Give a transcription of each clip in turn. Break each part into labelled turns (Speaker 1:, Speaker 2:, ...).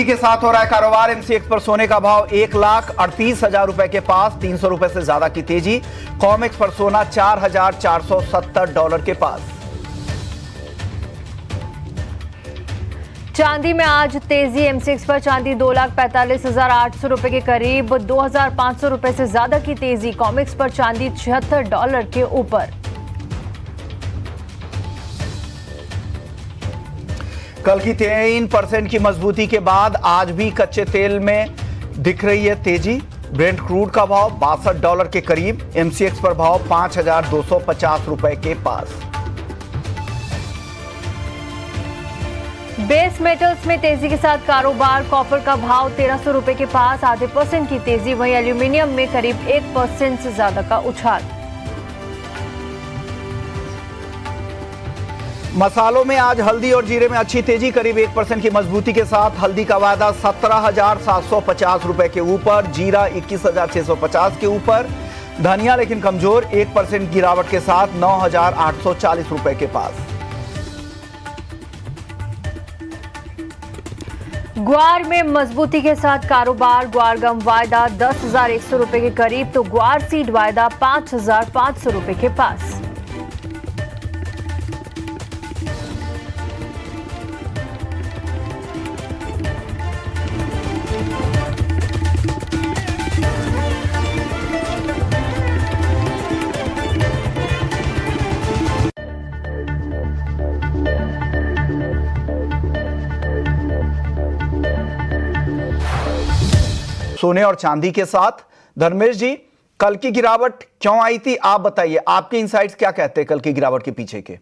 Speaker 1: के साथ हो रहा है कारोबार। एमसीएक्स पर सोने का भाव 1,38,000 रुपए के पास, 300 रुपए से ज्यादा की तेजी। कॉमेक्स पर सोना $4,470 के पास।
Speaker 2: चांदी में आज तेजी। एमसीएक्स पर चांदी 2,45,800 रुपए के करीब, 2,500 रुपए से ज्यादा की तेजी। कॉमेक्स पर चांदी $76 के ऊपर।
Speaker 1: कल की 3% की मजबूती के बाद आज भी कच्चे तेल में दिख रही है तेजी। ब्रेंट क्रूड का भाव $62 के करीब। एमसीएक्स पर भाव 5,250 रुपए के पास।
Speaker 2: बेस मेटल्स में तेजी के साथ कारोबार। कॉपर का भाव 1,300 रुपए के पास, आधे % की तेजी। वहीं एल्यूमिनियम में करीब 1% से ज्यादा का उछाल।
Speaker 1: मसालों में आज हल्दी और जीरे में अच्छी तेजी, करीब 1% की मजबूती के साथ। हल्दी का वायदा 17,750 रुपए के ऊपर, जीरा 21,650 के ऊपर। धनिया लेकिन कमजोर, 1% गिरावट के साथ 9,840 रुपए के पास।
Speaker 2: ग्वार में मजबूती के साथ कारोबार। ग्वार गम वायदा 10,100 रुपए के करीब, तो ग्वार सीड वायदा 5,500 रुपए के पास।
Speaker 1: सोने और चांदी के साथ धर्मेश जी, कल की गिरावट क्यों आई थी, आप बताइए। आपके इनसाइट्स क्या कहते हैं कल की गिरावट के पीछे के?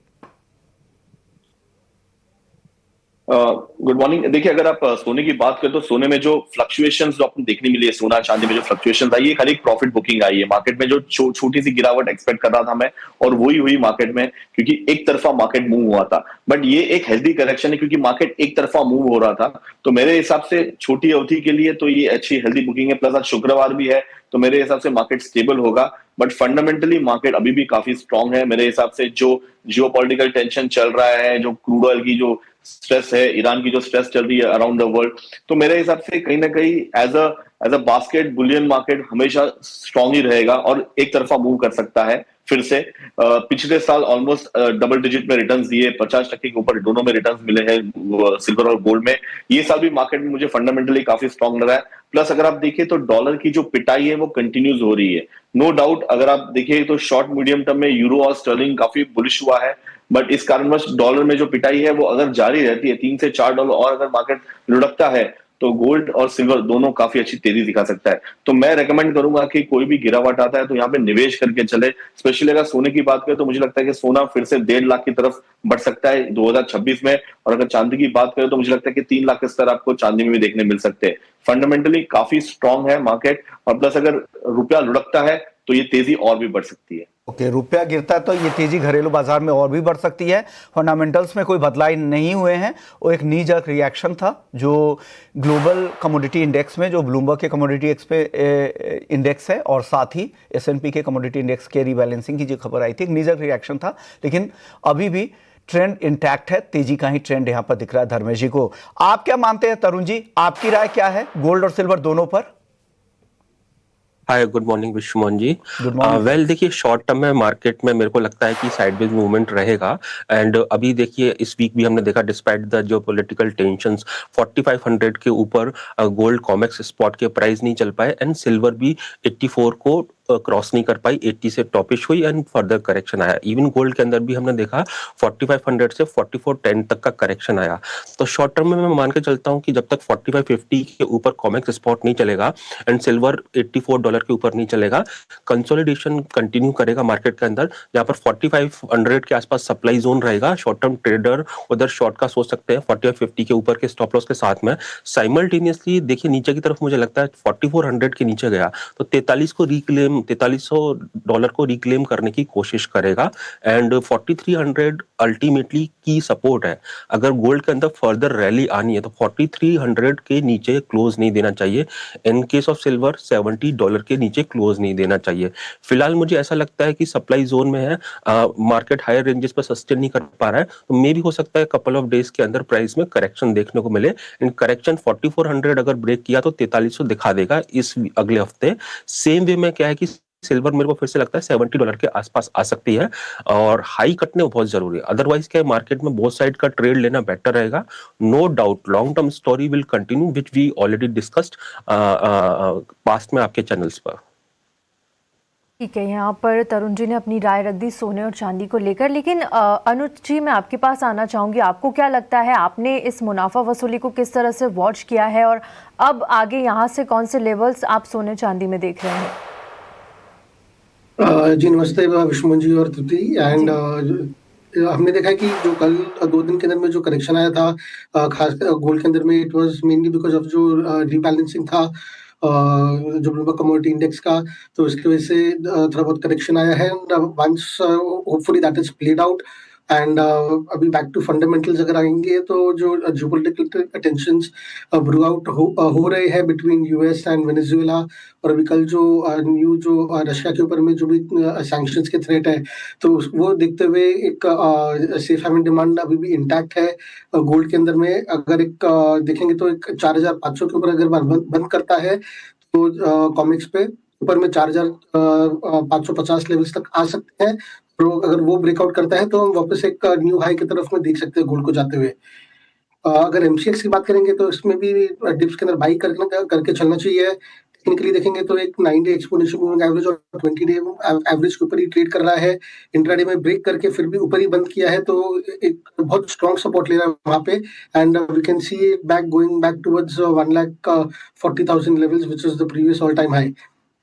Speaker 3: Good morning. देखिए, अगर आप सोने की बात करें तो सोने में जो फ्लक्चुएशंस जो आपको देखने मिली है, सोना चांदी में जो फ्लक्चुएशंस आई है, हर एक प्रॉफिट बुकिंग आई है। मार्केट में जो छोटी सी गिरावट एक्सपेक्ट कर रहा था मैं, और वही हुई मार्केट में, क्योंकि एक तरफा मार्केट मूव हुआ था। बट ये एक हेल्दी करेक्शन है, क्योंकि मार्केट एक तरफा मूव हो रहा था। तो मेरे हिसाब से छोटी अवधि के लिए तो ये अच्छी हेल्दी बुकिंग है। प्लस आज शुक्रवार भी है, तो मेरे हिसाब से मार्केट स्टेबल होगा। बट फंडामेंटली मार्केट अभी भी काफी स्ट्रांग है मेरे हिसाब से। जो जियोपॉलिटिकल टेंशन चल रहा है, जो क्रूड ऑयल की जो स्ट्रेस है, ईरान की जो स्ट्रेस चल रही है अराउंड द वर्ल्ड, तो मेरे हिसाब से कहीं ना कहीं as a basket bullion market हमेशा स्ट्रांग ही रहेगा और एक तरफा मूव कर सकता है फिर से। पिछले साल ऑलमोस्ट डबल डिजिट में रिटर्न्स दिए, 50% के ऊपर दोनों में रिटर्न्स मिले हैं सिल्वर और गोल्ड में। ये साल भी मार्केट में मुझे फंडामेंटली काफी स्ट्रांग लग रहा है। प्लस अगर आप देखिए तो डॉलर की जो पिटाई है वो कंटिन्यूज हो रही है, नो डाउट। अगर आप देखिए तो शॉर्ट मीडियम टर्म में यूरो और स्टर्लिंग काफी बुलिश हुआ है, बट इस कारणवश डॉलर में जो पिटाई है वो अगर जारी रहती है, $3 से $4 और अगर मार्केट लुढ़कता है, तो गोल्ड और सिल्वर दोनों काफी अच्छी तेजी दिखा सकता है। तो मैं रेकमेंड करूंगा कि कोई भी गिरावट आता है तो यहाँ पे निवेश करके चले। स्पेशली अगर सोने की बात करें तो मुझे लगता है कि सोना फिर से 1.5 लाख की तरफ बढ़ सकता है 2026 में। और अगर चांदी की बात करें तो मुझे लगता है कि 3 लाख के स्तर आपको चांदी में भी देखने मिल सकते हैं। फंडामेंटली काफी स्ट्रांग है मार्केट, और प्लस अगर रुपया लुढ़कता है तो ये तेजी और भी बढ़ सकती है।
Speaker 1: ओके, रुपया गिरता है तो ये तेजी घरेलू बाजार में और भी बढ़ सकती है। फंडामेंटल्स में कोई बदलाव नहीं हुए हैं। वो एक नी जर्क रिएक्शन था जो ग्लोबल कमोडिटी इंडेक्स में, जो ब्लूमबर्ग के कमोडिटी इंडेक्स है, और साथ ही S&P के कमोडिटी इंडेक्स के रीबैलेंसिंग की जो खबर आई थी, एक नी जर्क रिएक्शन था। लेकिन अभी भी ट्रेंड इंटैक्ट है, तेजी का ही ट्रेंड यहां पर दिख रहा है। धर्मेश जी को आप क्या मानते हैं? तरुण जी, आपकी राय क्या है गोल्ड और सिल्वर दोनों पर?
Speaker 4: Hi, good morning Vishwamohan ji.
Speaker 1: Good morning.
Speaker 4: Well, देखिए, शॉर्ट टर्म में मार्केट में मेरे को लगता है कि साइडवेज मूवमेंट रहेगा। एंड अभी देखिए इस वीक भी हमने देखा, डिस्पाइट द जो पॉलिटिकल टेंशंस, 4500 के ऊपर गोल्ड कॉमेक्स स्पॉट के प्राइस नहीं चल पाए, एंड सिल्वर भी 84 को क्रॉस नहीं कर पाई, 80 से टॉपिश हुई एंड फर्दर करेक्शन आया। इवन गोल्ड के अंदर भी हमने देखा 4500 से 4410 तक का करेक्शन आया। तो शॉर्ट टर्म में मैं मान के चलता हूं कि जब तक 4550 के ऊपर कॉमेक्स स्पॉट नहीं चलेगा एंड सिल्वर $84 के ऊपर नहीं चलेगा, कंसोलिडेशन कंटिन्यू करेगा मार्केट के अंदर, जहां पर 4500 के आसपास सप्लाई जोन रहेगा। शॉर्ट टर्म ट्रेडर उधर शॉर्ट का सोच सकते हैं 4550 के ऊपर के स्टॉप लॉस के साथ में। साइमल्टेनियसली देखिए नीचे की तरफ मुझे लगता है 4400 के नीचे गया तो 43 को रिक्लेम $4300 को रिक्लेम करने की कोशिश करेगा एंड 4300 अल्टीमेटली की सपोर्ट है। अगर गोल्ड के अंदर फर्दर रैली आनी है तो 4300 के नीचे क्लोज नहीं देना चाहिए। इन केस ऑफ सिल्वर $70 के नीचे क्लोज नहीं देना चाहिए। फिलहाल मुझे ऐसा लगता है कि सप्लाई जोन में है, मार्केट हायर रेंजेस पर सस्टेन नहीं कर पा रहा है, तो मे भी हो सकता है कपल ऑफ डेज के अंदर प्राइस में करेक्शन देखने को मिले। इन करेक्शन 4400 अगर ब्रेक किया तो 4300 दिखा देगा इस अगले हफ्ते। सेम वे में क्या है कि सिल्वर मेरे को फिर से लगता है $70 के आसपास आ सकती है और हाई कटने बहुत जरूरी है। अदरवाइज क्या है, मार्केट में बोथ साइड का ट्रेड लेना बेटर रहेगा। No doubt long term story will continue which we already discussed past में आपके चैनल्स पर।
Speaker 2: ठीक है, यहाँ पर तरुण जी ने अपनी राय रख दी सोने और चांदी को लेकर, लेकिन अनुज जी मैं आपके पास आना चाहूँगी। आपको क्या लगता है, आपने इस मुनाफा वसूली को किस तरह से वॉच किया है और अब आगे यहाँ से कौन से लेवल्स आप सोने चांदी में देख रहे हैं?
Speaker 5: जी नमस्ते विष्णु जी और तृप्ति एंड हमने देखा है कि जो कल 2 दिन के अंदर में जो करेक्शन आया था खासकर गोल्ड के अंदर में, it was mainly because of जो रीबैलेंसिंग था जो ब्लूमबर्ग कमोडिटी इंडेक्स का, तो इसकी वजह से थोड़ा बहुत करेक्शन आया है and once hopefully that is played out and अभी बैक टू फंडामेंटल्स अगर आएंगे तो जो जियोपॉलिटिकल टेंशंस ब्रू आउट हो रहे हैं बिटवीन यूएस एंड वेनेजुएला, और अभी कल जो न्यू जो रशिया के ऊपर में जो भी सैंक्शंस के थ्रेट है, तो वो देखते हुए एक सेफ हेवन डिमांड अभी भी इंटैक्ट है गोल्ड के अंदर में। अगर एक देखेंगे तो एक 4500 के ऊपर अगर बंद करता है तो कॉमिक्स पे ऊपर में 4550 लेवल्स तक आ सकते हैं। तो अगर वो ब्रेकआउट करता है तो हम वापस एक न्यू हाई की तरफ में देख सकते हैं गोल्ड को जाते हुए। अगर एमसीएक्स की बात करेंगे तो इसमें भी डिप्स के अंदर बाई करके चलना चाहिए। टेक्निकली देखेंगे तो एक 9-डे एक्सपोनेंशियल मूविंग एवरेज और 20-डे एवरेज के ऊपर ही ट्रेड कर रहा है। इंट्राडे में ब्रेक करके फिर भी ऊपर ही बंद किया है, तो एक बहुत स्ट्रॉन्ग सपोर्ट ले रहा है वहां पे and we can see it going back towards 1,40,000 levels which is the previous all time high.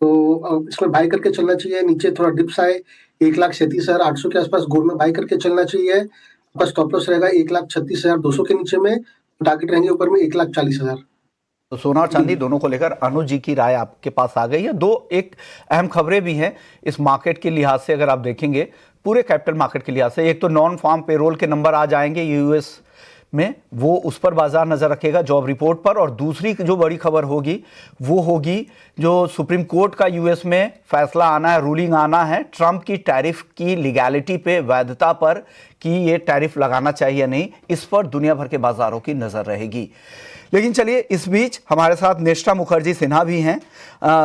Speaker 5: तो इसमें बाय करके चलना चाहिए। नीचे थोड़ा डिप्स आए 1,37,800 के आसपास गोल्ड में बाय करके चलना चाहिए। आपका स्टॉप लॉस रहेगा 1,36,200 के नीचे में, टारगेट रहेंगे ऊपर में 1,40,000।
Speaker 1: तो सोना और चांदी दोनों को लेकर अनुज जी की राय आपके पास आ गई है। दो एक अहम खबरें भी हैं इस मार्केट के लिहाज से, अगर आप देखेंगे पूरे कैपिटल मार्केट के लिहाज से। एक तो नॉन फार्म पेरोल के नंबर आ जाएंगे यूएस में, वो उस पर बाजार नजर रखेगा जॉब रिपोर्ट पर। और दूसरी जो बड़ी खबर होगी वो होगी जो सुप्रीम कोर्ट का यूएस में फैसला आना है, रूलिंग आना है ट्रंप की टैरिफ की लीगैलिटी पे, वैधता पर, कि ये टैरिफ लगाना चाहिए या नहीं। इस पर दुनिया भर के बाजारों की नजर रहेगी। लेकिन चलिए, इस बीच हमारे साथ निष्ठा मुखर्जी सिन्हा भी हैं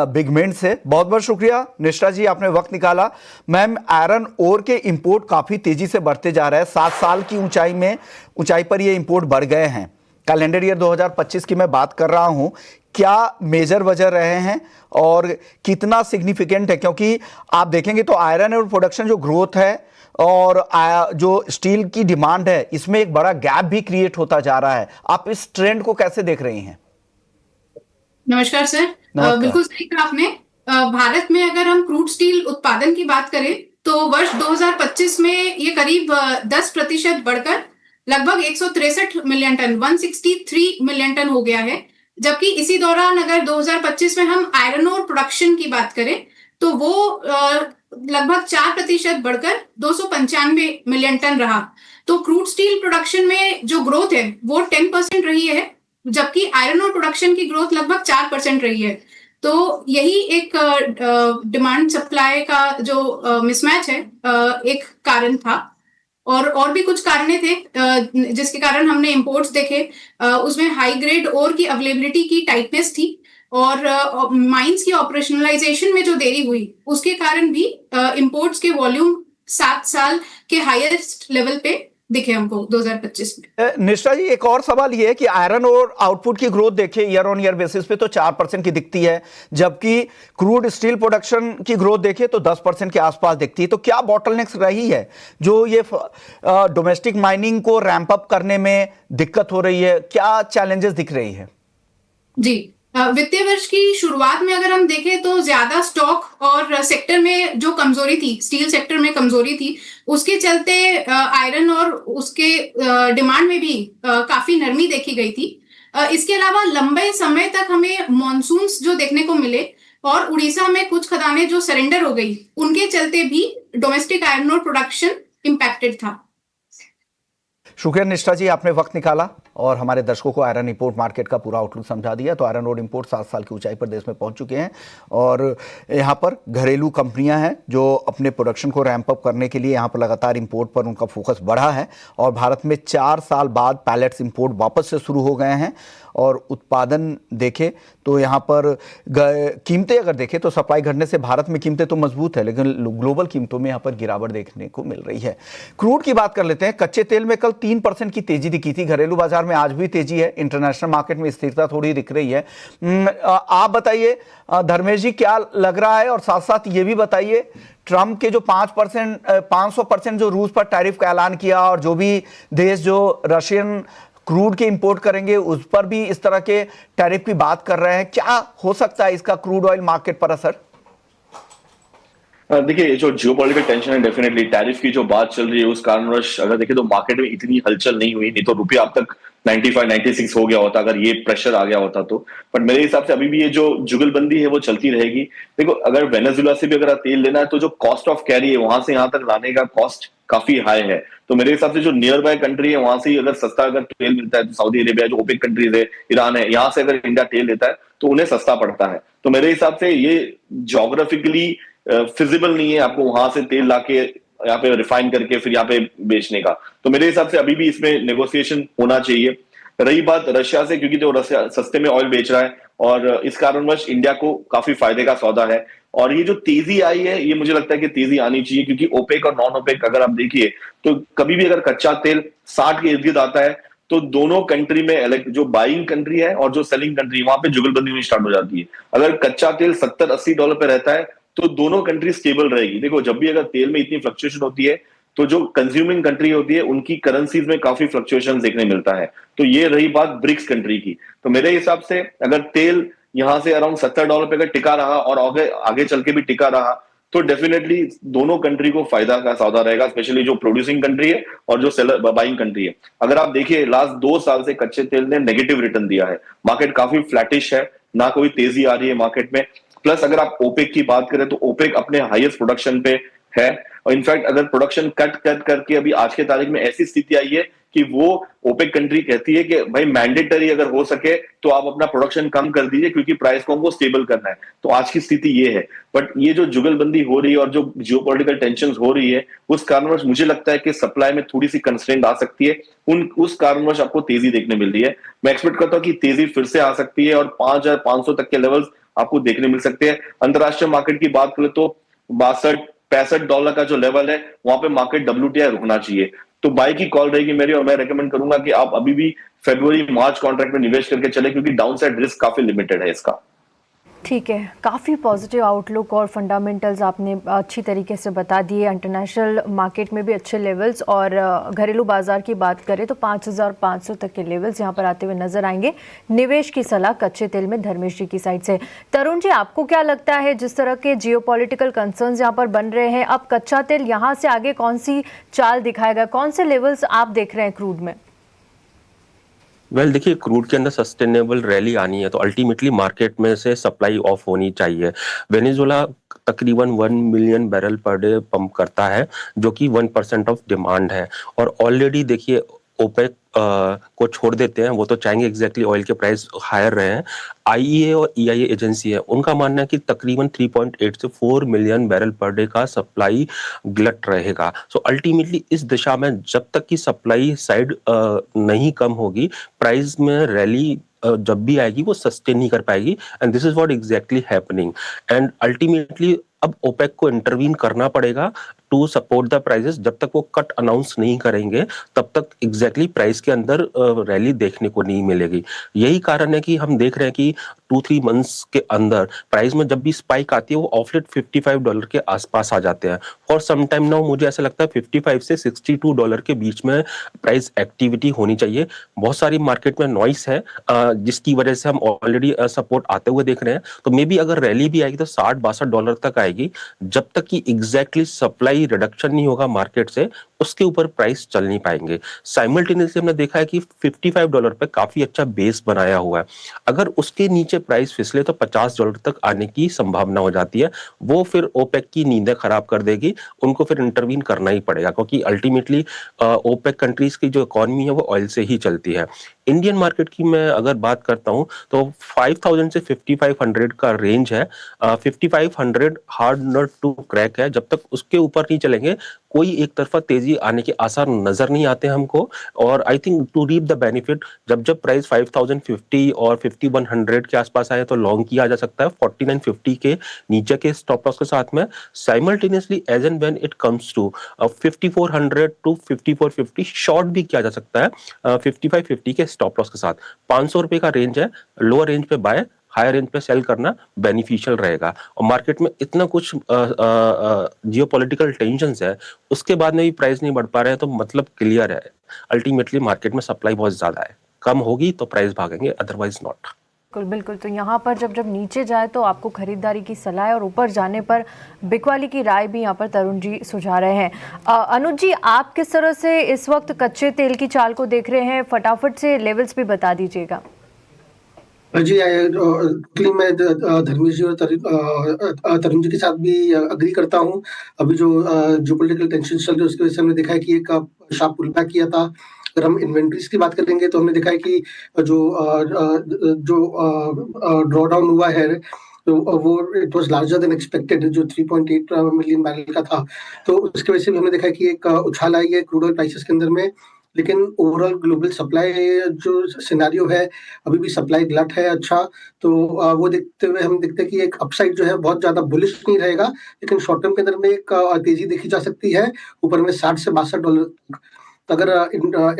Speaker 1: बिगमेंट से। बहुत बहुत शुक्रिया निष्ठा जी, आपने वक्त निकाला। मैम, आयरन ओर के इंपोर्ट काफ़ी तेज़ी से बढ़ते जा रहे हैं। 7 साल की ऊंचाई पर ये इंपोर्ट बढ़ गए हैं। कैलेंडर ईयर 2025 की मैं बात कर रहा हूं। क्या मेजर वजह रहे हैं और कितना सिग्निफिकेंट है? क्योंकि आप देखेंगे तो आयरन और प्रोडक्शन जो ग्रोथ है और जो स्टील की डिमांड है, इसमें एक बड़ा गैप भी क्रिएट होता जा रहा है। आप इस ट्रेंड को कैसे देख रही हैं?
Speaker 6: नमस्कार सर। बिल्कुल सही कहा आपने। भारत में अगर हम क्रूड स्टील उत्पादन की बात करें तो वर्ष 2025 में ये करीब 10% बढ़कर लगभग 163 मिलियन टन 163 मिलियन टन हो गया है। जबकि इसी दौरान अगर 2025 में हम आयरन ओर प्रोडक्शन की बात करें तो वो लगभग 4% बढ़कर 295 मिलियन टन रहा। तो क्रूड स्टील प्रोडक्शन में जो ग्रोथ है वो 10% रही है, जबकि आयरन ओर प्रोडक्शन की ग्रोथ लगभग 4% रही है। तो यही एक डिमांड सप्लाई का जो मिसमैच है एक कारण था। और भी कुछ कारण थे जिसके कारण हमने इंपोर्ट्स देखे। उसमें हाई ग्रेड ओर की अवेलेबिलिटी की टाइटनेस थी और माइंस की ऑपरेशनलाइजेशन में जो देरी हुई उसके कारण भी इंपोर्ट्स के वॉल्यूम 7 साल के हाईएस्ट लेवल पे दिखे हमको 2025 में।
Speaker 1: निष्ठा जी, एक और सवाल ये है कि आयरन और आउटपुट की ग्रोथ देखिए ईयर ऑन ईयर बेसिस पे तो 4% की दिखती है, जबकि क्रूड स्टील प्रोडक्शन की ग्रोथ देखिए तो 10% के आसपास दिखती है। तो क्या बॉटलनेक्स रही है जो ये डोमेस्टिक माइनिंग को रैंप अप करने में दिक्कत हो रही है? क्या चैलेंजेस दिख रही है?
Speaker 6: जी, वित्तीय वर्ष की शुरुआत में अगर हम देखें तो ज्यादा स्टॉक और सेक्टर में जो कमजोरी थी, स्टील सेक्टर में कमजोरी थी, उसके चलते आयरन और उसके डिमांड में भी काफी नरमी देखी गई थी। इसके अलावा लंबे समय तक हमें मॉनसून्स जो देखने को मिले और उड़ीसा में कुछ खदानें जो सरेंडर हो गई, उनके चलते भी domestic iron ore production impacted था।
Speaker 1: शुक्रिया निष्ठा जी, आपने वक्त निकाला और हमारे दर्शकों को आयरन इंपोर्ट मार्केट का पूरा आउटलुक समझा दिया। तो आयरन रोड इंपोर्ट 7 साल की ऊंचाई पर देश में पहुंच चुके हैं और यहां पर घरेलू कंपनियां हैं जो अपने प्रोडक्शन को रैंप अप करने के लिए यहां पर लगातार इंपोर्ट पर उनका फोकस बढ़ा है और भारत में 4 साल बाद पैलेट्स इंपोर्ट वापस से शुरू हो गए हैं। और उत्पादन देखें तो यहाँ पर कीमतें अगर देखें तो सप्लाई घटने से भारत में कीमतें तो मजबूत है, लेकिन ग्लोबल कीमतों में यहाँ पर गिरावट देखने को मिल रही है। क्रूड की बात कर लेते हैं। कच्चे तेल में कल 3% की तेजी दिखी थी। घरेलू बाजार में आज भी तेजी है, इंटरनेशनल मार्केट में स्थिरता थोड़ी दिख रही है। आप बताइए धर्मेश जी, क्या लग रहा है? और साथ साथ ये भी बताइए, ट्रंप के जो 500% जो रूस पर टैरिफ का ऐलान किया और जो भी देश जो रशियन क्रूड के इंपोर्ट करेंगे उस पर भी इस तरह के टैरिफ की बात कर रहे हैं, क्या हो सकता है इसका क्रूड ऑयल मार्केट पर असर?
Speaker 3: देखिए, जो जियोपॉलिटिकल टेंशन है, डेफिनेटली टैरिफ की जो बात चल रही है उस कारणवश अगर देखें तो मार्केट में इतनी हलचल नहीं हुई, नहीं तो रुपया अब तक 95-96 हो गया होता अगर ये प्रेशर आ गया होता तो। बट मेरे हिसाब से अभी भी ये जो जुगलबंदी है वो चलती रहेगी। देखो, अगर वेनेजुएला से भी अगर तेल लेना है तो जो कॉस्ट ऑफ कैरी है वहां से यहाँ तक लाने का कॉस्ट काफी हाई है। तो मेरे हिसाब से जो नियर बाय कंट्री है वहां से अगर सस्ता अगर तेल मिलता है तो सऊदी अरेबिया, जो ओपेक कंट्रीज है, ईरान है, यहाँ से अगर इंडिया तेल लेता है तो उन्हें सस्ता पड़ता है। तो मेरे हिसाब से ये ज्योग्राफिकली फिजिबल नहीं है आपको वहां से तेल लाके यहाँ पे रिफाइन करके फिर यहाँ पे बेचने का। तो मेरे हिसाब से अभी भी इसमें नेगोशिएशन होना चाहिए। रही बात रशिया से, क्योंकि जो रशिया सस्ते में ऑयल बेच रहा है और इस कारणवश इंडिया को काफी फायदे का सौदा है। और ये जो तेजी आई है ये मुझे लगता है कि तेजी आनी चाहिए, क्योंकि ओपेक और नॉन ओपेक अगर आप देखिए तो कभी भी अगर कच्चा तेल 60 के इर्द गिर्द आता है तो दोनों कंट्री में जो बाइंग कंट्री है और जो सेलिंग कंट्री वहां पे जुगलबंदी होनी स्टार्ट हो जाती है। अगर कच्चा तेल 70-80 डॉलर पे रहता है तो दोनों कंट्री स्टेबल रहेगी। देखो, जब भी अगर तेल में इतनी फ्लक्चुएशन होती है तो जो कंज्यूमिंग कंट्री होती है उनकी करेंसीज में काफी फ्लक्चुएशन देखने मिलता है। तो ये रही बात ब्रिक्स कंट्री की। तो मेरे हिसाब से अगर तेल यहां से अराउंड 70 डॉलर पे अगर टिका रहा और आगे चल के भी टिका रहा तो डेफिनेटली दोनों कंट्री को फायदा का सौदा रहेगा, स्पेशली जो प्रोड्यूसिंग कंट्री है और जो सेलर बाइंग कंट्री है। अगर आप देखिए लास्ट 2 साल से कच्चे तेल ने नेगेटिव रिटर्न दिया है, मार्केट काफी फ्लैटिश है, ना कोई तेजी आ रही है मार्केट में। प्लस अगर आप ओपेक की बात करें तो ओपेक अपने हाईएस्ट प्रोडक्शन पे है और इनफैक्ट अगर प्रोडक्शन कट करके अभी आज के तारीख में ऐसी स्थिति आई है कि वो ओपेक कंट्री कहती है कि भाई मैंडेटरी अगर हो सके तो आप अपना प्रोडक्शन कम कर दीजिए क्योंकि प्राइस को हमको स्टेबल करना है। तो आज की स्थिति ये है। बट ये जो जुगलबंदी हो रही है और जो जियोपॉलिटिकल टेंशंस हो रही है उस कारणवश मुझे लगता है कि सप्लाई में थोड़ी सी कंस्ट्रेंट आ सकती है। उस कारणवश आपको तेजी देखने मिल रही है। मैं एक्सपेक्ट करता हूँ कि तेजी फिर से आ सकती है और 5500 तक के लेवल्स आपको देखने मिल सकते हैं। अंतरराष्ट्रीय मार्केट की बात करें तो 62-65 डॉलर का जो लेवल है वहां पे मार्केट WTI रुकना चाहिए। तो बाई की कॉल रहेगी मेरी और मैं रेकमेंड करूंगा कि आप अभी भी फरवरी-मार्च कॉन्ट्रैक्ट में निवेश करके चले क्योंकि डाउनसाइड रिस्क काफी लिमिटेड है इसका।
Speaker 2: ठीक है, काफ़ी पॉजिटिव आउटलुक और फंडामेंटल्स आपने अच्छी तरीके से बता दिए। इंटरनेशनल मार्केट में भी अच्छे लेवल्स और घरेलू बाजार की बात करें तो 5500 तक के लेवल्स यहाँ पर आते हुए नजर आएंगे। निवेश की सलाह कच्चे तेल में धर्मेश जी की साइड से। तरुण जी, आपको क्या लगता है जिस तरह के जियोपॉलिटिकल कंसर्न्स यहाँ पर बन रहे हैं, अब कच्चा तेल यहाँ से आगे कौन सी चाल दिखाएगा? कौन से लेवल्स आप देख रहे हैं क्रूड में?
Speaker 4: देखिए, क्रूड के अंदर सस्टेनेबल रैली आनी है तो अल्टीमेटली मार्केट में से सप्लाई ऑफ होनी चाहिए। वेनेजुएला तकरीबन 1 million barrel per day pump करता है जो कि 1% ऑफ डिमांड है और ऑलरेडी देखिए ओपेक को छोड़ देते हैं, वो तो चाहेंगे एग्जैक्टली ऑयल के प्राइस हायर रहे हैं। IEA और EIA एजेंसी है, उनका मानना है कि तकरीबन 3.8 से 4 मिलियन बैरल पर डे का सप्लाई गलत रहेगा। सो अल्टीमेटली इस दिशा में जब तक कि सप्लाई साइड नहीं कम होगी, प्राइस में रैली जब भी आएगी वो सस्टेन नहीं कर पाएगी and this is what exactly happening. And ultimately अब ओपेक को इंटरवीन करना पड़ेगा टू सपोर्ट द प्राइसेस। जब तक वो कट अनाउंस नहीं करेंगे तब तक एग्जैक्टली प्राइस के अंदर रैली देखने को नहीं मिलेगी। यही कारण है कि हम देख रहे हैं कि 2-3 मंथ्स के अंदर प्राइस में जब भी स्पाइक आती है वो ऑफ लेट $55 के आसपास आ जाते हैं। फॉर सम टाइम नाउ मुझे ऐसा लगता है 55 से $62 के बीच में प्राइस एक्टिविटी होनी चाहिए। बहुत सारी मार्केट में नॉइस है जिसकी वजह से हम ऑलरेडी सपोर्ट आते हुए देख रहे हैं। तो मे बी अगर रैली भी आएगी तो $60-62 तक आएगी। पाएगी जब तक कि एग्जैक्टली सप्लाई रिडक्शन नहीं होगा मार्केट से, उसके ऊपर प्राइस चल नहीं पाएंगे। साइमल्टेनियसली हमने देखा है कि $55 पे काफी अच्छा बेस बनाया हुआ है, अगर उसके नीचे प्राइस फिसले तो $50 तक आने की संभावना हो जाती है। वो फिर ओपेक की नींदें खराब कर देगी, उनको फिर इंटरवीन करना ही पड़ेगा, क्योंकि अल्टीमेटली ओपेक कंट्रीज की जो इकोनॉमी है वो ऑयल से ही चलती है। इंडियन मार्केट की मैं अगर बात करता हूं तो 5000 से 5500 का रेंज है। 5500 हार्ड नट टू क्रैक है, जब तक उसके ऊपर नहीं चलेंगे कोई एक तरफा तेजी आने के आसार नजर नहीं आते हमको। और I think to reap the benefit, जब जब प्राइस 5050 और 5100 के आसपास आए तो लॉन्ग किया जा सकता है 4950 के नीचे के स्टॉप लॉस के साथ में। Simultaneously as and when it comes to 5400 to 5450 short भी किया जा सकता है 5550 के स्टॉप लॉस के साथ। ₹500 का रेंज है, लोअर रेंज पे बाय, हायर रेंज पे सेल करना बेनिफिशियल रहेगा। और मार्केट में इतना कुछ जियोपॉलिटिकल टेंशंस है, उसके बाद में भी प्राइस नहीं बढ़ पा रहे हैं, तो मतलब क्लियर है अल्टीमेटली मार्केट में सप्लाई बहुत ज्यादा है, कम होगी तो प्राइस भागेंगे, अदरवाइज नॉट।
Speaker 2: बिल्कुल बिल्कुल। तो यहाँ पर जब जब नीचे जाए तो आपको खरीदारी की सलाह है और ऊपर जाने पर बिकवाली की राय भी यहाँ पर तरुण जी सुझा रहे हैं। अनुज जी, आप किस तरह से इस वक्त कच्चे तेल की चाल को देख रहे हैं, फटाफट से लेवल्स भी बता दीजिएगा।
Speaker 5: जी, मैं धर्मेश जी और तरुण जी के साथ भी अग्री करता हूँ। अभी जो जियोपॉलिटिकल टेंशन चल रही है उसकी वजह से हमने देखा है कि एक शार्प पुल बैक किया था। अगर हम इन्वेंट्रीज की बात करेंगे तो हमने देखा है कि जो ड्रॉ डाउन हुआ है तो वो it was larger than expected, जो 3.8 मिलियन बैरल का था। तो उसकी वजह से भी हमने देखा है कि एक उछाल आई है क्रूड ऑयल प्राइसेस के अंदर में। लेकिन ओवरऑल ग्लोबल सप्लाई जो सिनेरियो है, अभी भी सप्लाई ग्लट है अच्छा। तो वो देखते हुए हम देखते हैं कि एक अपसाइड जो है बहुत ज्यादा बुलिश नहीं रहेगा, लेकिन शॉर्ट टर्म के अंदर में एक तेजी देखी जा सकती है ऊपर में $60 से $62। अगर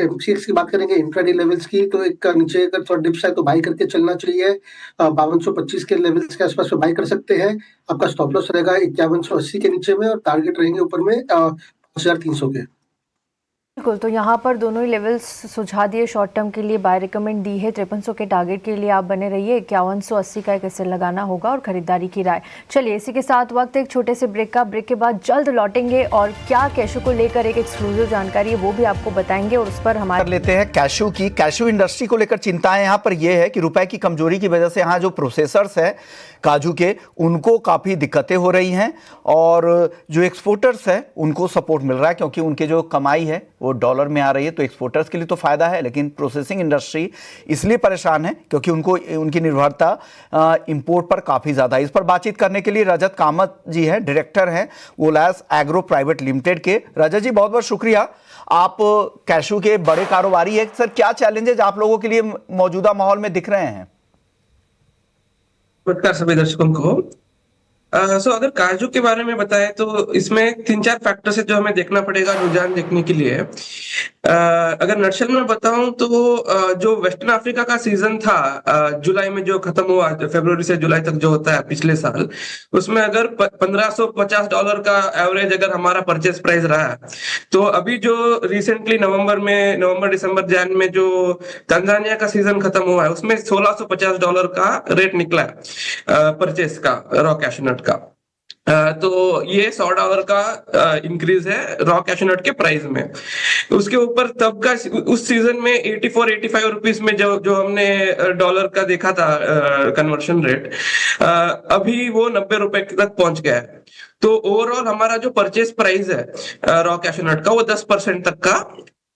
Speaker 5: एमसीएक्स की बात करेंगे इंट्राडे लेवल्स की, तो एक नीचे अगर थोड़ा डिप्स है तो बाई करके चलना चाहिए। 5225 के लेवल्स के आसपास में बाई कर सकते हैं। आपका स्टॉप लॉस रहेगा 5180 के नीचे में, और टारगेट रहेंगे ऊपर में 5300 के।
Speaker 2: बिल्कुल। तो यहाँ पर दोनों ही लेवल्स सुझा दिए, शॉर्ट टर्म के लिए बाय रिकमेंड दी है। 5300 के टारगेट के लिए आप बने रहिए, 5180 का कैसे लगाना होगा और खरीदारी की राय। चलिए, इसी के साथ वक्त एक छोटे से ब्रेक का, ब्रेक के बाद जल्द लौटेंगे और क्या कैशू को लेकर एक एक्सक्लूसिव जानकारी है वो भी आपको बताएंगे, और उस पर हमारे
Speaker 1: लेते हैं कैशू की। कैशू इंडस्ट्री को लेकर चिंताएं यहाँ पर यह है कि रुपए की कमजोरी की वजह से यहाँ जो प्रोसेसर्स है काजू के, उनको काफ़ी दिक्कतें हो रही हैं, और जो एक्सपोर्टर्स हैं उनको सपोर्ट मिल रहा है क्योंकि उनके जो कमाई है वो डॉलर में आ रही है। तो एक्सपोर्टर्स के लिए तो फ़ायदा है, लेकिन प्रोसेसिंग इंडस्ट्री इसलिए परेशान है क्योंकि उनको उनकी निर्भरता इंपोर्ट पर काफ़ी ज़्यादा है। इस पर बातचीत करने के लिए रजत कामत जी हैं, डायरेक्टर हैं वोलास एग्रो प्राइवेट लिमिटेड के। रजत जी, बहुत बहुत शुक्रिया। आप कैशू के बड़े कारोबारी हैं सर, क्या चैलेंजेस आप लोगों के लिए मौजूदा माहौल में दिख रहे हैं?
Speaker 7: नमस्कार सभी दर्शकों को। अगर काजू के बारे में बताएं तो इसमें 3-4 फैक्टर्स है जो हमें देखना पड़ेगा रुझान देखने के लिए। अगर नटशल में बताऊं तो जो वेस्टर्न अफ्रीका का सीजन था जुलाई में जो खत्म हुआ, फरवरी से जुलाई तक जो होता है पिछले साल, उसमें अगर $1550 का एवरेज अगर हमारा परचेस प्राइस रहा है, तो अभी जो रिसेंटली नवंबर दिसंबर जैन में जो तंजानिया का सीजन खत्म हुआ है उसमें $1650 का रेट निकला है परचेस का रॉ कैशनट का। तो ये $100 का इंक्रीज है रॉ कैशनट के प्राइस में। उसके ऊपर तब का उस सीजन में 84-85 रुपीस में जो हमने डॉलर का देखा था कन्वर्शन रेट, अभी वो $90 तक पहुंच गया है। तो ओवरऑल हमारा जो परचेस प्राइस है रॉ कैशनट का वो 10% तक का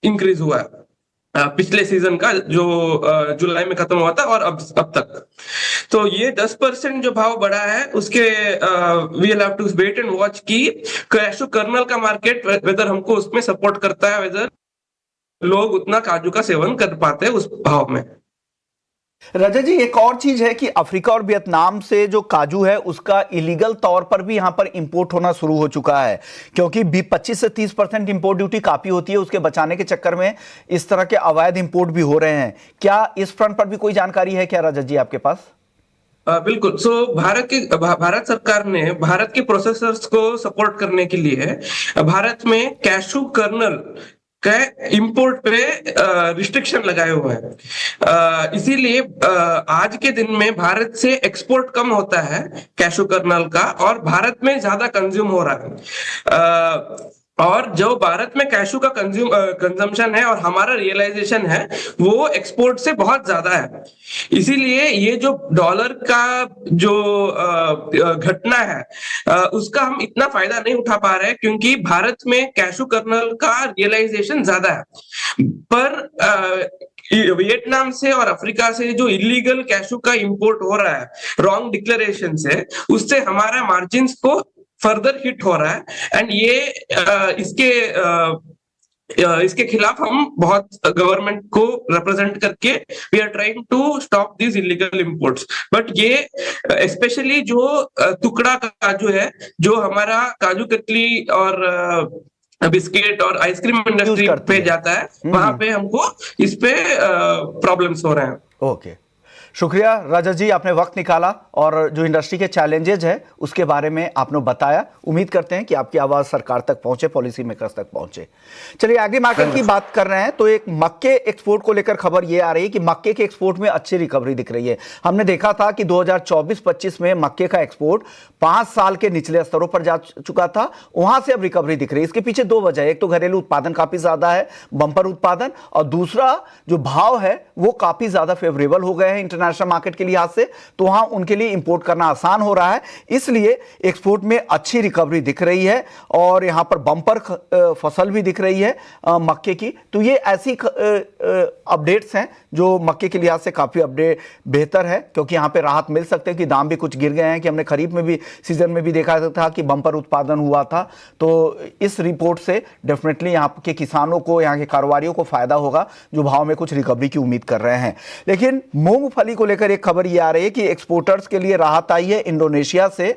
Speaker 7: इंक्रीज हुआ है पिछले सीजन का जो जुलाई में खत्म हुआ था और अब तक। तो ये 10% जो भाव बढ़ा है उसके we will have to wait and watch की कैशू कर्नल का मार्केट वेदर हमको उसमें सपोर्ट करता है, वेदर लोग उतना काजू का सेवन कर पाते हैं उस भाव में।
Speaker 1: रजत जी, एक और चीज है कि अफ्रीका और वियतनाम से जो काजू है उसका इलीगल तौर पर भी यहां पर इंपोर्ट होना शुरू हो चुका है, क्योंकि 25 से 30% इंपोर्ट ड्यूटी काफी होती है, उसके बचाने के चक्कर में इस तरह के अवैध इंपोर्ट भी हो रहे हैं। क्या इस फ्रंट पर भी कोई जानकारी है क्या रजत जी आपके पास?
Speaker 7: बिल्कुल। भारत सरकार ने भारत के प्रोसेसर्स को सपोर्ट करने के लिए भारत में कैशू कर्नल के इंपोर्ट पे रिस्ट्रिक्शन लगाए हुए हैं। इसीलिए आज के दिन में भारत से एक्सपोर्ट कम होता है कैशू कर्नल का, और भारत में ज्यादा कंज्यूम हो रहा है। और जो भारत में कैशू का कंजम्पशन है और हमारा रियलाइजेशन है वो एक्सपोर्ट से बहुत ज्यादा है। इसीलिए ये जो डॉलर का जो घटना है उसका हम इतना फायदा नहीं उठा पा रहे हैं, क्योंकि भारत में कैशू कर्नल का रियलाइजेशन ज्यादा है। पर वियतनाम से और अफ्रीका से जो इलीगल कैशू का इंपोर्ट हो रहा है रॉन्ग डिक्लेरेशन से, उससे हमारा मार्जिन्स को फर्दर हिट हो रहा है। एंड ये इसके खिलाफ हम बहुत गवर्नमेंट को रिप्रेजेंट करके we are trying to stop this illegal imports. But ये स्पेशली जो टुकड़ा का काजू है, जो हमारा काजू कतली और बिस्किट और आइसक्रीम इंडस्ट्री पे जाता है, वहां पे हमको इस पे प्रॉब्लम्स हो रहे हैं।
Speaker 1: ओके, शुक्रिया राजा जी, आपने वक्त निकाला और जो इंडस्ट्री के चैलेंजेज है उसके बारे में आपने बताया। उम्मीद करते हैं कि आपकी आवाज़ सरकार तक पहुंचे, पॉलिसी मेकर्स तक पहुंचे। चलिए एग्री मार्केट की बात कर रहे हैं तो एक मक्के एक्सपोर्ट को लेकर खबर ये आ रही है कि मक्के के एक्सपोर्ट में अच्छी रिकवरी दिख रही है। हमने देखा था कि 2024-25 में मक्के का एक्सपोर्ट 5 साल के निचले स्तरों पर जा चुका था, वहां से अब रिकवरी दिख रही है। इसके पीछे दो वजह है, एक तो घरेलू उत्पादन काफी ज्यादा है, बंपर उत्पादन, और दूसरा जो भाव है वो काफी ज्यादा फेवरेबल हो गए हैं इंटरनेशनल मार्केट के लिहाज से, तो वहां उनके लिए इंपोर्ट करना आसान हो रहा है। इसलिए एक्सपोर्ट में अच्छी रिकवरी दिख रही है और यहां पर बंपर फसल भी दिख रही है मक्के की। तो ये ऐसी अपडेट्स हैं जो मक्के के लिहाज से काफी अपडेट बेहतर है, क्योंकि यहां पे राहत मिल सकते हैं कि दाम भी कुछ गिर गए हैं, कि हमने खरीफ में भी सीजन में भी देखा था कि बंपर उत्पादन हुआ था। तो इस रिपोर्ट से डेफिनेटली यहाँ के किसानों को, यहाँ के कारोबारियों को फायदा होगा जो भाव में कुछ रिकवरी की उम्मीद कर रहे हैं। लेकिन मूंगफली को लेकर एक खबर ये आ रही है कि एक्सपोर्टर्स के लिए राहत आई है इंडोनेशिया से।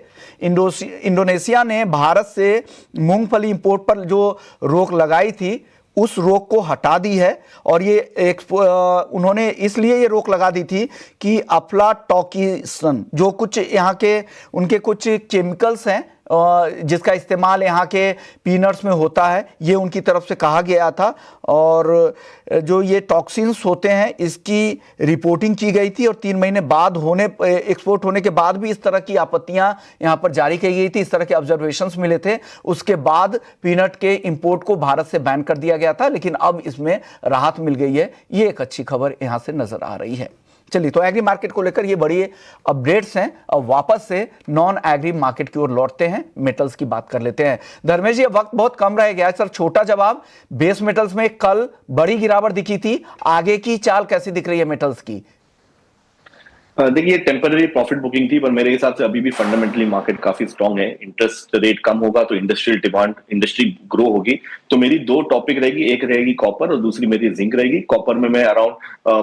Speaker 1: इंडोनेशिया ने भारत से मूंगफली इंपोर्ट पर जो रोक लगाई थी उस रोक को हटा दी है, और ये उन्होंने इसलिए ये रोक लगा दी थी कि अफ्लाटॉक्सिन जो कुछ यहाँ के उनके कुछ केमिकल्स हैं जिसका इस्तेमाल यहाँ के पीनट्स में होता है, ये उनकी तरफ से कहा गया था। और जो ये टॉक्सिन्स होते हैं इसकी रिपोर्टिंग की गई थी, और 3 महीने बाद एक्सपोर्ट होने के बाद भी इस तरह की आपत्तियां यहाँ पर जारी की गई थी, इस तरह के ऑब्जर्वेशंस मिले थे। उसके बाद पीनट के इंपोर्ट को भारत से बैन कर दिया गया था, लेकिन अब इसमें राहत मिल गई है। ये एक अच्छी खबर यहाँ से नजर आ रही है। चलिए, तो एग्री मार्केट को लेकर ये बड़ी अपडेट्स हैं। अब वापस से नॉन एग्री मार्केट की ओर लौटते हैं, मेटल्स की बात कर लेते हैं। धर्मेश जी, अब वक्त बहुत कम रह गया है, सर छोटा जवाब, बेस मेटल्स में कल बड़ी गिरावट दिखी थी, आगे की चाल कैसी दिख रही है मेटल्स की?
Speaker 3: देखिए, टेम्पररी प्रॉफिट बुकिंग थी, पर मेरे हिसाब से अभी भी फंडामेंटली मार्केट काफी स्ट्रांग है। इंटरेस्ट रेट कम होगा तो इंडस्ट्रियल डिमांड, इंडस्ट्री ग्रो होगी। तो मेरी 2 टॉपिक रहेगी, एक रहेगी कॉपर और दूसरी मेरी जिंक रहेगी। कॉपर में मैं अराउंड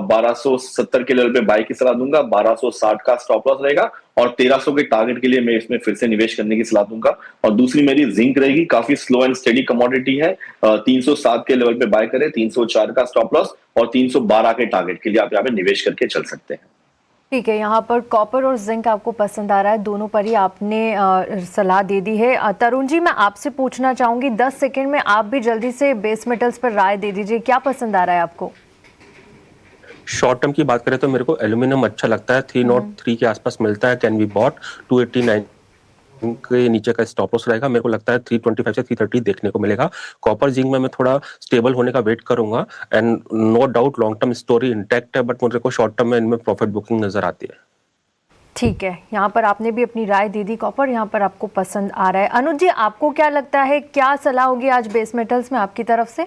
Speaker 3: 1270 के लेवल पे बाय की सलाह दूंगा, 1260 का स्टॉप लॉस रहेगा, और 1300 के टारगेट के लिए मैं इसमें फिर से निवेश करने की सलाह दूंगा। और दूसरी मेरी जिंक रहेगी, काफी स्लो एंड स्टेडी कमोडिटी है, 307 के लेवल पे बाय करें, 304 का स्टॉप लॉस और 312 के टारगेट के लिए आप यहाँ पे निवेश करके चल सकते हैं।
Speaker 2: ठीक है, यहाँ पर कॉपर और जिंक आपको पसंद आ रहा है, दोनों पर ही आपने सलाह दे दी है। तरुण जी, मैं आपसे पूछना चाहूंगी 10 सेकंड में आप भी जल्दी से बेस मेटल्स पर राय दे दीजिए, क्या पसंद आ रहा है आपको?
Speaker 4: शॉर्ट टर्म की बात करें तो मेरे को एल्यूमिनियम अच्छा लगता है, 303 के आसपास मिलता है, कैन बी बॉट। 289 के नीचे का स्टॉप लॉस रहेगा, मेरे को लगता है 325 से 330 देखने को मिलेगा। कॉपर जिंक में मैं थोड़ा स्टेबल होने का वेट करूंगा, and no doubt long term story intact है, बट मुझे को शॉर्ट टर्म में इनमें प्रॉफिट बुकिंग नजर आती है।
Speaker 2: ठीक है, यहाँ पर आपने भी अपनी राय दे दी, कॉपर यहाँ पर आपको पसंद आ रहा है। अनुज जी, आपको क्या लगता है, क्या सलाह होगी आज बेस मेटल्स में आपकी तरफ से?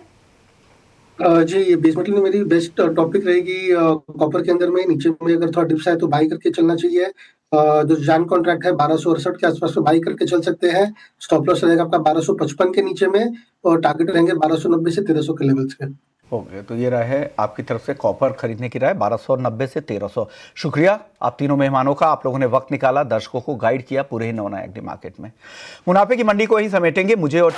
Speaker 5: जी, ये बेस मेटल में मेरी बेस्ट टॉपिक रहेगी कॉपर के अंदर में। नीचे में अगर थोड़ा डिप्स आए तो बाई करके चलना चाहिए। जो जान कॉन्ट्रैक्ट है 1268 के आसपास में बाई करके चल सकते हैं। स्टॉप लॉस रहेगा आपका 1255 के नीचे में, और टारगेट रहेंगे 1290 से 1300 के लेवल्स के।
Speaker 1: ओके, तो ये रहे आपकी तरफ से कॉपर खरीदने की राय 1290 से 1300। शुक्रिया आप तीनों मेहमानों का, आप लोगों ने वक्त निकाला, दर्शकों को गाइड किया पूरे ही नॉन एग्री मार्केट में। मुनाफे की मंडी को ही समेटेंगे। मुझे और